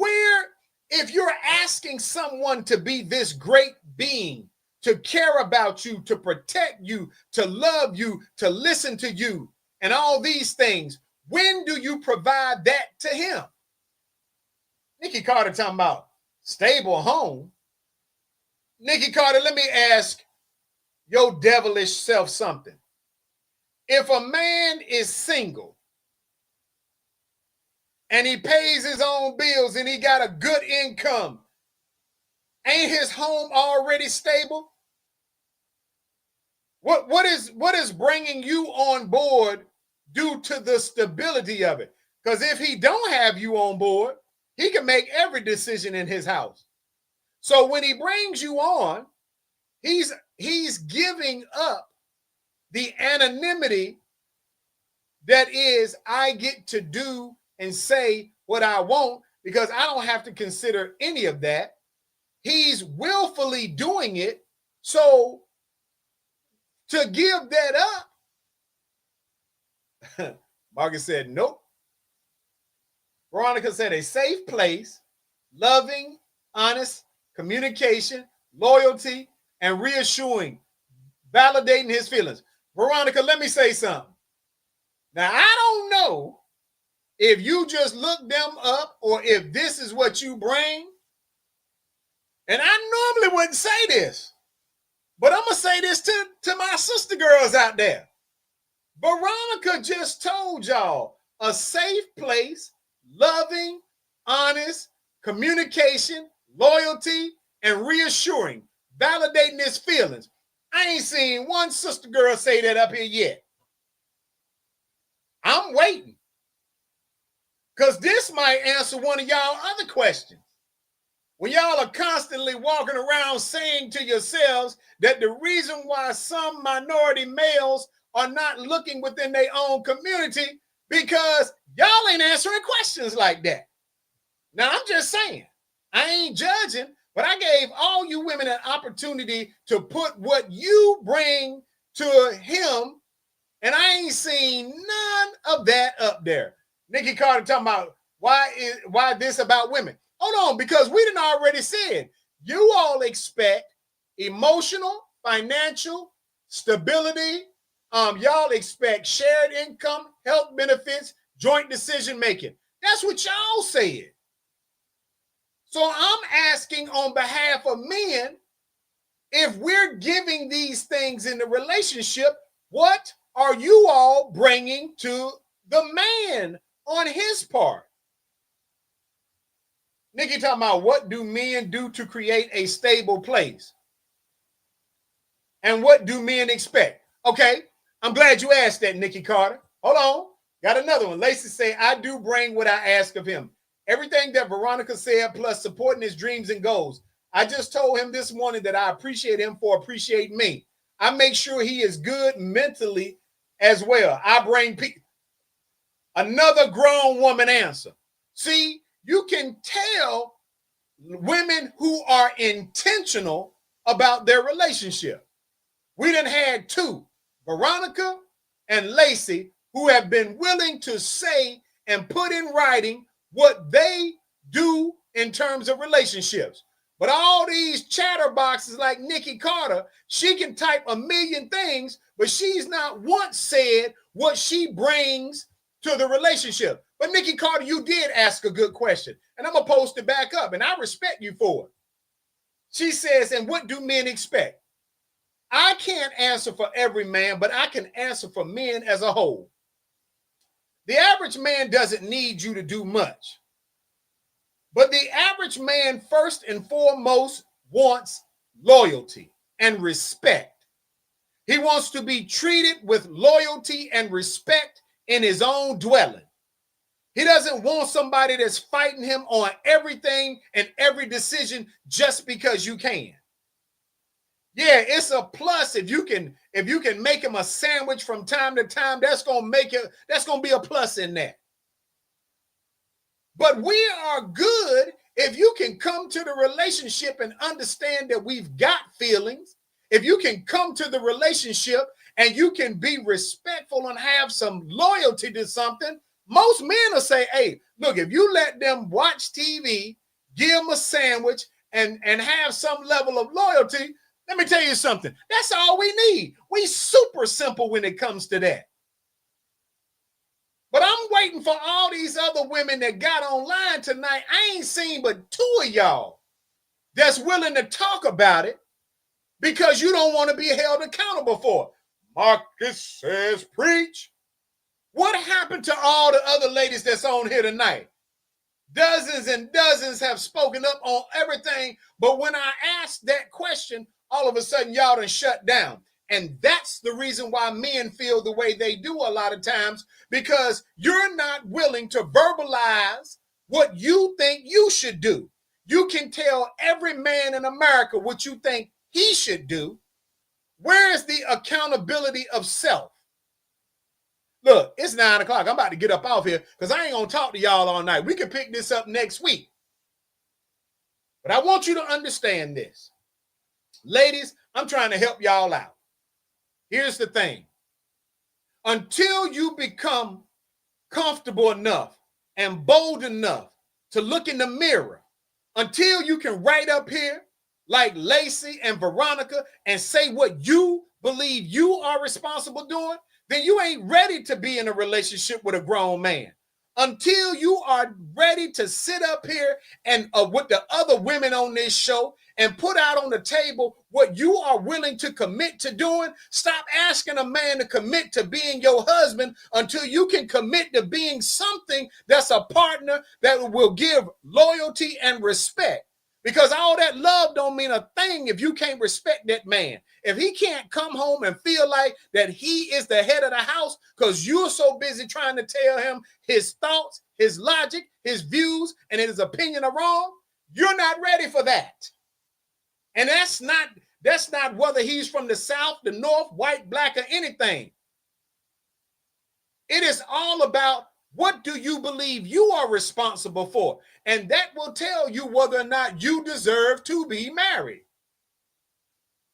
A: if you're asking someone to be this great being, to care about you, to protect you, to love you, to listen to you, and all these things, when do you provide that to him? Nikki Carter talking about stable home. Nikki Carter, let me ask your devilish self something. If a man is single and he pays his own bills and he got a good income, ain't his home already stable? What is bringing you on board due to the stability of it? Because if he don't have you on board, he can make every decision in his house. So when he brings you on, he's giving up the anonymity that is, I get to do and say what I want because I don't have to consider any of that. He's willfully doing it. So to give that up, Marcus said, nope. Veronica said a safe place, loving, honest communication, loyalty, and reassuring, validating his feelings. Veronica, let me say something. Now, I don't know if you just look them up or if this is what you bring. And I normally wouldn't say this, but I'm going to say this to my sister girls out there. Veronica just told y'all a safe place, loving, honest, communication, loyalty, and reassuring, validating his feelings. I ain't seen one sister girl say that up here yet. I'm waiting. Because this might answer one of y'all other questions. When y'all are constantly walking around saying to yourselves that the reason why some minority males are not looking within their own community because y'all ain't answering questions like that. Now, I'm just saying, I ain't judging, but I gave all you women an opportunity to put what you bring to him, and I ain't seen none of that up there. Nikki Carter talking about why this about women. Hold on, because we done already said you all expect emotional, financial stability. Y'all expect shared income, health benefits, joint decision making. That's what y'all said. So I'm asking on behalf of men, if we're giving these things in the relationship, what are you all bringing to the man on his part? Nikki talking about what do men do to create a stable place? And what do men expect? Okay, I'm glad you asked that, Nikki Carter. Hold on, got another one. Lacey say, I do bring what I ask of him. Everything that Veronica said, plus supporting his dreams and goals. I just told him this morning that I appreciate him for appreciating me. I make sure he is good mentally as well. I bring people. Another grown woman answer. See, you can tell women who are intentional about their relationship. We done had two, Veronica and Lacey, who have been willing to say and put in writing what they do in terms of relationships. But all these chatterboxes like Nikki Carter, she can type a million things, but she's not once said what she brings to the relationship. But Nikki Carter, you did ask a good question, and I'm going to post it back up, and I respect you for it. She says, and what do men expect? I can't answer for every man, but I can answer for men as a whole. The average man doesn't need you to do much. But the average man, first and foremost, wants loyalty and respect. He wants to be treated with loyalty and respect in his own dwelling. He doesn't want somebody that's fighting him on everything and every decision just because you can. Yeah, it's a plus if you can make him a sandwich from time to time. That's gonna be a plus in that. But we are good if you can come to the relationship and understand that we've got feelings. If you can come to the relationship and you can be respectful and have some loyalty to something, most men will say, hey, look, if you let them watch TV, give them a sandwich, and have some level of loyalty, let me tell you something. That's all we need. We super simple when it comes to that. But I'm waiting for all these other women that got online tonight. I ain't seen but 2 of y'all that's willing to talk about it because you don't want to be held accountable for it. Marcus says preach. What happened to all the other ladies that's on here tonight? Dozens and dozens have spoken up on everything. But when I asked that question, all of a sudden y'all done shut down. And that's the reason why men feel the way they do a lot of times, because you're not willing to verbalize what you think you should do. You can tell every man in America what you think he should do. Where is the accountability of self? Look, it's 9 o'clock. I'm about to get up off here because I ain't going to talk to y'all all night. We can pick this up next week. But I want you to understand this. Ladies, I'm trying to help y'all out. Here's the thing. Until you become comfortable enough and bold enough to look in the mirror, until you can write up here like Lacey and Veronica and say what you believe you are responsible doing, then you ain't ready to be in a relationship with a grown man. Until you are ready to sit up here and with the other women on this show and put out on the table what you are willing to commit to doing, stop asking a man to commit to being your husband until you can commit to being something that's a partner that will give loyalty and respect. Because all that love don't mean a thing if you can't respect that man. If he can't come home and feel like that he is the head of the house because you're so busy trying to tell him his thoughts, his logic, his views, and his opinion are wrong, you're not ready for that. And that's not whether he's from the South, the North, white, black, or anything. It is all about what do you believe you are responsible for? And that will tell you whether or not you deserve to be married.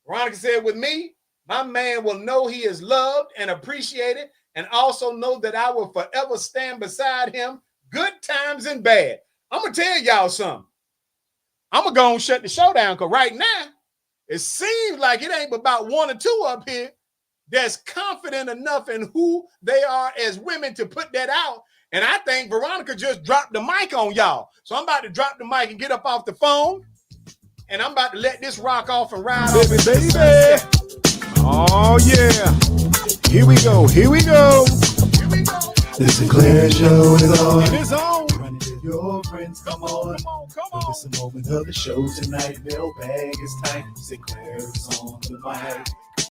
A: Veronica said, with me, my man will know he is loved and appreciated and also know that I will forever stand beside him, good times and bad. I'm going to tell y'all something. I'm going to go and shut the show down because right now, it seems like it ain't about 1 or 2 up here that's confident enough in who they are as women to put that out. And I think Veronica just dropped the mic on y'all. So I'm about to drop the mic and get up off the phone. And I'm about to let this rock off and ride off.
B: Baby. Oh, yeah. Here we go.
A: Here we go.
B: The Sinclair Show is on.
A: It is on.
B: Run it with your friends. Come on. It's a moment of the show tonight. Mailbag is tight. Sinclair is on the mic.